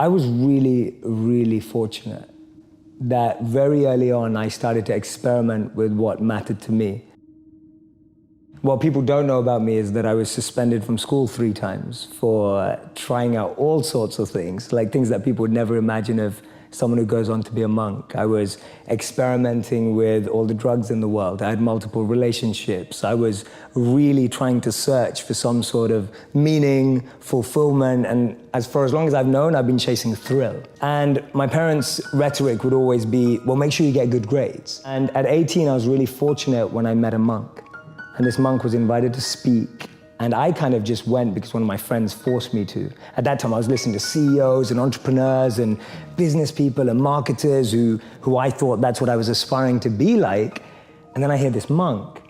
I was really, really fortunate that very early on I started to experiment with what mattered to me. What people don't know about me is that I was suspended from school 3 times for trying out all sorts of things, like things that people would never imagine of someone who goes on to be a monk. I was experimenting with all the drugs in the world. I had multiple relationships. I was really trying to search for some sort of meaning, fulfillment, and for as long as I've known, I've been chasing thrill. And my parents' rhetoric would always be, well, make sure you get good grades. And at 18, I was really fortunate when I met a monk. And this monk was invited to speak. And I kind of just went because one of my friends forced me to. At that time, I was listening to CEOs and entrepreneurs and business people and marketers who I thought that's what I was aspiring to be like. And then I hear this monk.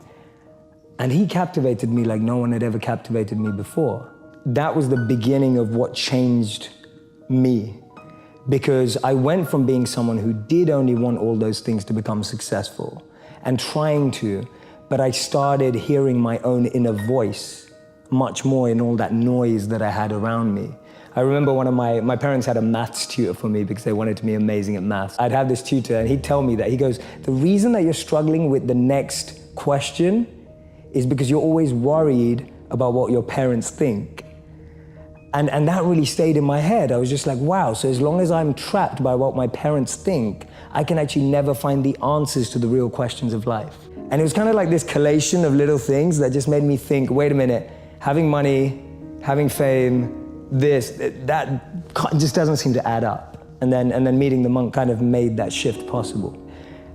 And he captivated me like no one had ever captivated me before. That was the beginning of what changed me. Because I went from being someone who did only want all those things to become successful and trying to, but I started hearing my own inner voice much more in all that noise that I had around me. I remember one of my parents had a maths tutor for me because they wanted to be amazing at maths. I'd have this tutor and he'd tell me that, he goes, the reason that you're struggling with the next question is because you're always worried about what your parents think. And that really stayed in my head. I was just like, wow, so as long as I'm trapped by what my parents think, I can actually never find the answers to the real questions of life. And it was kind of like this collation of little things that just made me think, wait a minute, having money, having fame, that just doesn't seem to add up. And then meeting the monk kind of made that shift possible.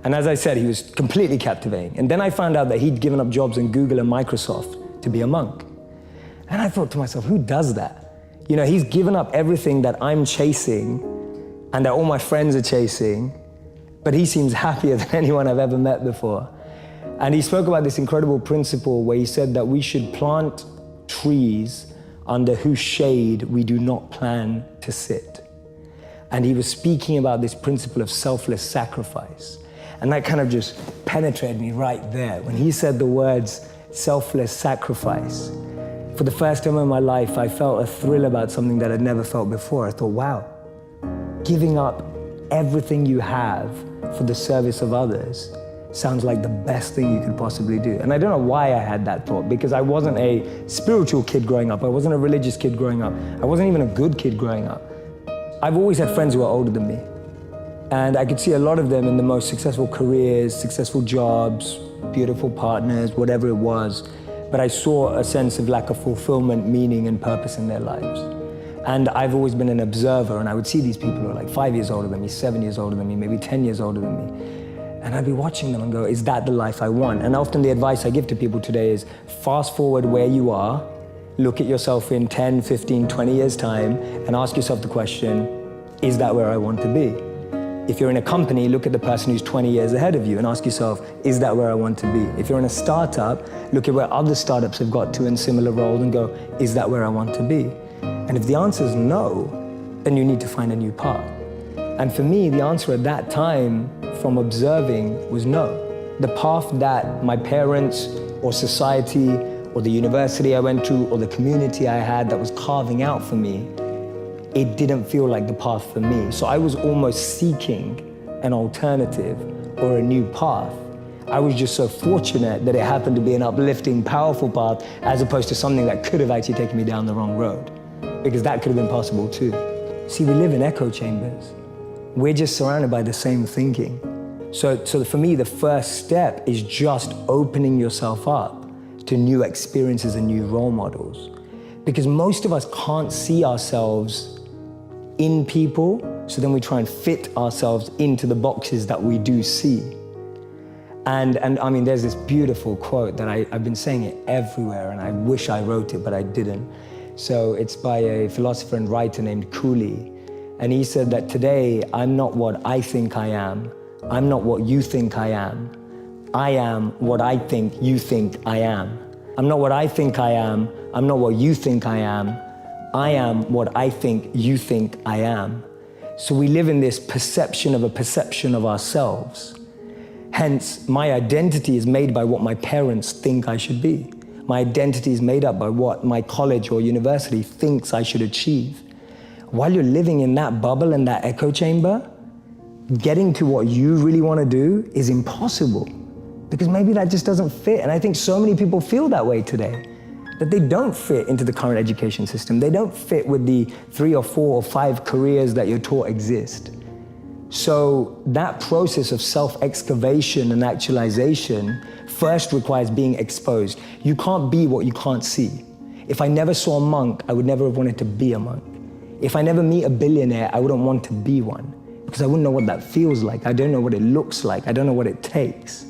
And as I said, he was completely captivating. And then I found out that he'd given up jobs in Google and Microsoft to be a monk. And I thought to myself, who does that? You know, he's given up everything that I'm chasing and that all my friends are chasing, but he seems happier than anyone I've ever met before. And he spoke about this incredible principle where he said that we should plant trees under whose shade we do not plan to sit. And he was speaking about this principle of selfless sacrifice. And that kind of just penetrated me right there. When he said the words selfless sacrifice, for the first time in my life, I felt a thrill about something that I'd never felt before. I thought, wow, giving up everything you have for the service of others sounds like the best thing you could possibly do. And I don't know why I had that thought, because I wasn't a spiritual kid growing up. I wasn't a religious kid growing up. I wasn't even a good kid growing up. I've always had friends who are older than me. And I could see a lot of them in the most successful careers, successful jobs, beautiful partners, whatever it was. But I saw a sense of lack of fulfillment, meaning, and purpose in their lives. And I've always been an observer, and I would see these people who are like 5 years older than me, 7 years older than me, maybe 10 years older than me. And I'd be watching them and go, is that the life I want? And often the advice I give to people today is fast forward where you are, look at yourself in 10, 15, 20 years' time, and ask yourself the question, is that where I want to be? If you're in a company, look at the person who's 20 years ahead of you and ask yourself, is that where I want to be? If you're in a startup, look at where other startups have got to in similar roles and go, is that where I want to be? And if the answer is no, then you need to find a new path. And for me, the answer at that time from observing was no. The path that my parents or society or the university I went to or the community I had that was carving out for me, it didn't feel like the path for me. So I was almost seeking an alternative or a new path. I was just so fortunate that it happened to be an uplifting, powerful path as opposed to something that could have actually taken me down the wrong road, because that could have been possible too. See, we live in echo chambers. We're just surrounded by the same thinking. So for me, the first step is just opening yourself up to new experiences and new role models. Because most of us can't see ourselves in people, so then we try and fit ourselves into the boxes that we do see. And I mean, there's this beautiful quote that I've been saying it everywhere, and I wish I wrote it, but I didn't. So it's by a philosopher and writer named Cooley. And he said that today, I'm not what I think I am. I'm not what you think I am. I am what I think you think I am. I'm not what I think I am. I'm not what you think I am. I am what I think you think I am. So we live in this perception of a perception of ourselves. Hence, my identity is made by what my parents think I should be. My identity is made up by what my college or university thinks I should achieve. while you're living in that bubble and that echo chamber, getting to what you really want to do is impossible, because maybe that just doesn't fit. And I think so many people feel that way today, that they don't fit into the current education system. They don't fit with the 3 or 4 or 5 careers that you're taught exist. So that process of self-excavation and actualization first requires being exposed. You can't be what you can't see. If I never saw a monk, I would never have wanted to be a monk. If I never meet a billionaire, I wouldn't want to be one, because I wouldn't know what that feels like. I don't know what it looks like. I don't know what it takes.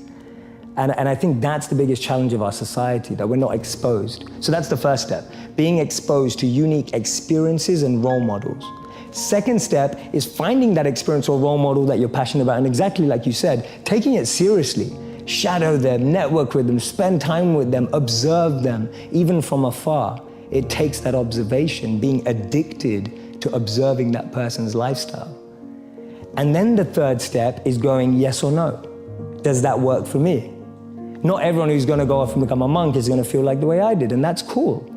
And I think that's the biggest challenge of our society, that we're not exposed. So that's the first step, being exposed to unique experiences and role models. Second step is finding that experience or role model that you're passionate about, and exactly like you said, taking it seriously. Shadow them, network with them, spend time with them, observe them, even from afar. It takes that observation, being addicted to observing that person's lifestyle. And then the third step is going yes or no. Does that work for me? Not everyone who's going to go off and become a monk is going to feel like the way I did, and that's cool.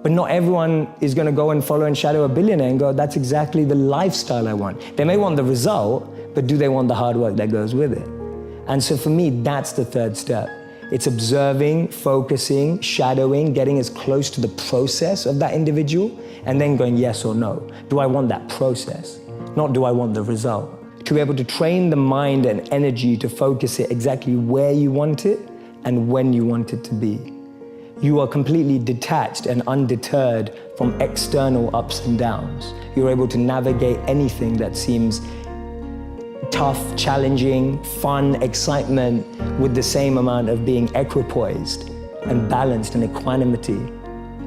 But not everyone is going to go and follow and shadow a billionaire and go, that's exactly the lifestyle I want. They may want the result, but do they want the hard work that goes with it? And so for me, that's the third step. It's observing, focusing, shadowing, getting as close to the process of that individual, and then going yes or no. Do I want that process? Not do I want the result? To be able to train the mind and energy to focus it exactly where you want it and when you want it to be. You are completely detached and undeterred from external ups and downs. You're able to navigate anything that seems tough, challenging, fun, excitement, with the same amount of being equipoised and balanced and equanimity,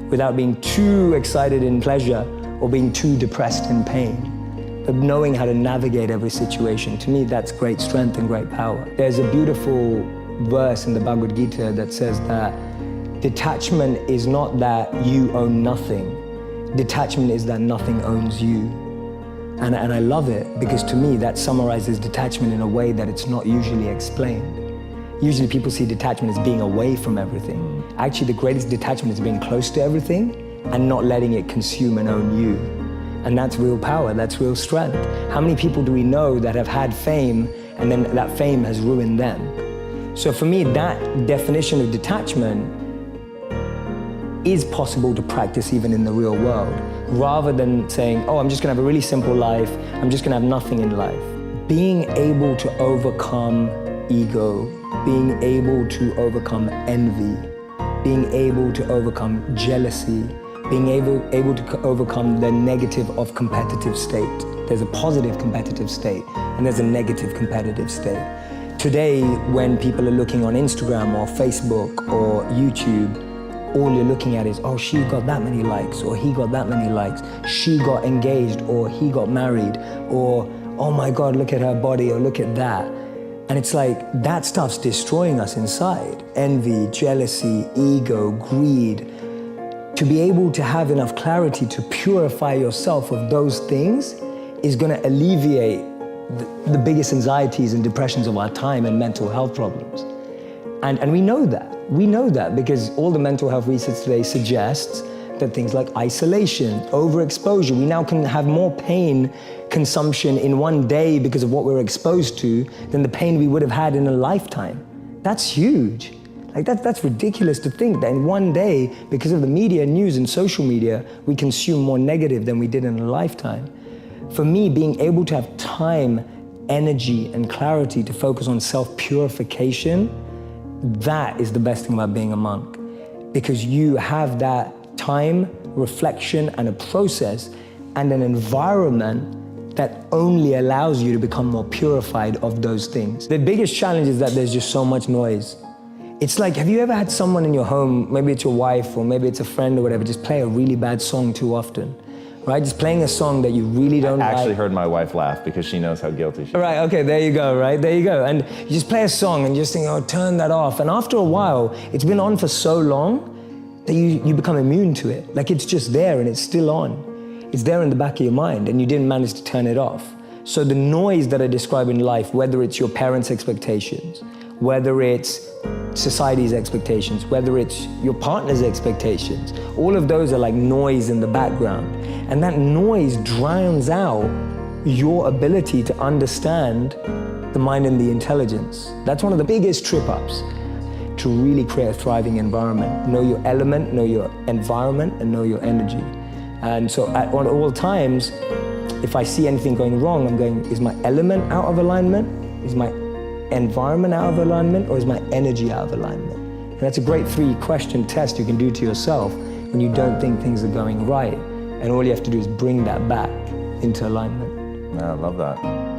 without being too excited in pleasure or being too depressed in pain. But knowing how to navigate every situation, to me, that's great strength and great power. There's a beautiful verse in the Bhagavad Gita that says that detachment is not that you own nothing. Detachment is that nothing owns you. And I love it, because to me that summarizes detachment in a way that it's not usually explained. Usually people see detachment as being away from everything. Actually, the greatest detachment is being close to everything and not letting it consume and own you. And that's real power, that's real strength. How many people do we know that have had fame and then that fame has ruined them? So for me, that definition of detachment is possible to practice even in the real world, rather than saying, oh, I'm just gonna have a really simple life, I'm just gonna have nothing in life. Being able to overcome ego, being able to overcome envy, being able to overcome jealousy, being able to overcome the negative of competitive state. There's a positive competitive state and there's a negative competitive state. Today, when people are looking on Instagram or Facebook or YouTube, all you're looking at is, oh, she got that many likes, or he got that many likes, she got engaged, or he got married, or, oh my God, look at her body, or look at that. And it's like, that stuff's destroying us inside. Envy, jealousy, ego, greed. To be able to have enough clarity to purify yourself of those things is gonna alleviate the biggest anxieties and depressions of our time and mental health problems. And we know that. We know that because all the mental health research today suggests that things like isolation, overexposure, we now can have more pain consumption in one day because of what we're exposed to than the pain we would have had in a lifetime. That's huge. Like that's ridiculous to think that in one day, because of the media, news, and social media, we consume more negative than we did in a lifetime. For me, being able to have time, energy, and clarity to focus on self-purification, that is the best thing about being a monk, because you have that time, reflection, and a process and an environment that only allows you to become more purified of those things. The biggest challenge is that there's just so much noise. It's like, have you ever had someone in your home, maybe it's your wife or maybe it's a friend or whatever, just play a really bad song too often? Right? Just playing a song that you really don't like. I actually heard my wife laugh because she knows how guilty she is. Right, okay, there you go, right? There you go. And you just play a song and you just think, oh, turn that off. And after a while, it's been on for so long that you become immune to it. Like it's just there and it's still on. It's there in the back of your mind and you didn't manage to turn it off. So the noise that I describe in life, whether it's your parents' expectations, whether it's society's expectations, whether it's your partner's expectations. All of those are like noise in the background. And that noise drowns out your ability to understand the mind and the intelligence. That's one of the biggest trip-ups, to really create a thriving environment. Know your element, know your environment, and know your energy. And so at all times, if I see anything going wrong, I'm going, is my element out of alignment? Is my environment out of alignment? Or is my energy out of alignment? And that's a great 3-question test you can do to yourself when you don't think things are going right. And all you have to do is bring that back into alignment. Yeah, I love that.